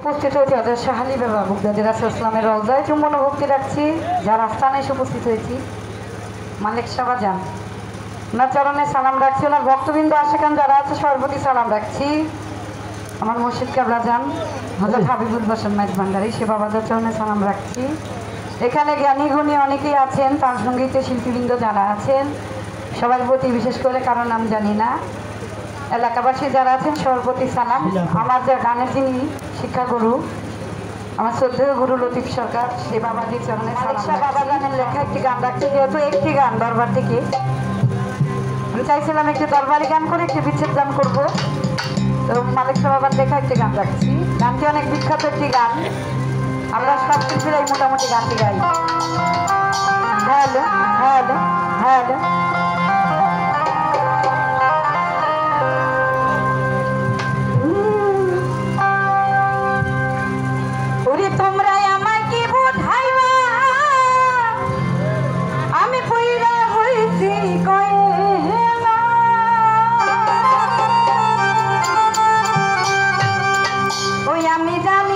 উপস্থিত হয়েছি হযরত শাহ আলী বাবা মুগদাদির রাসূলুল্লাহের রওজায় চুম্বন ভক্তি রাখছি। যারা স্থানে এসে উপস্থিত হয়েছি, মালিক শাহবাজান ওনার চরণে সালাম রাখছি। ওনার ভক্তবৃন্দ আশেকান যারা আছে সর্বতি সালাম রাখছি। আমার মুর্শিদ কেবলা যান হযরত হাবিবুল বাসার মাইজ ভান্ডারী সে বাবাদের চরণে সালাম রাখছি। এখানে জ্ঞানী গুণী অনেকেই আছেন, তার সঙ্গীতে শিল্পীবৃন্দ যারা আছেন সবার প্রতি বিশেষ করে কারো নাম জানি না, এলাকাবাসী যারা আছেন সবার প্রতি সালাম। আমার যে গানের যিনি শিক্ষাগুরু আমার শ্রদ্ধেয় গুরু লতিফ সরকার সে বাবাজির চরণে সালাম। বাবা গানের লেখা একটি গান রাখছি, যেহেতু একটি গান দরবার থেকে আমি চাইছিলাম একটি দরবারি গান করে একটি বিচ্ছেদ গান করবো, তো মালিক বাবার লেখা একটি গান রাখছি। গানটি অনেক বিখ্যাত একটি গান, আমরা সব শিল্পীরাই মোটামুটি গানটি গাই। হ্যালো হ্যালো হ্যালো আমি জানি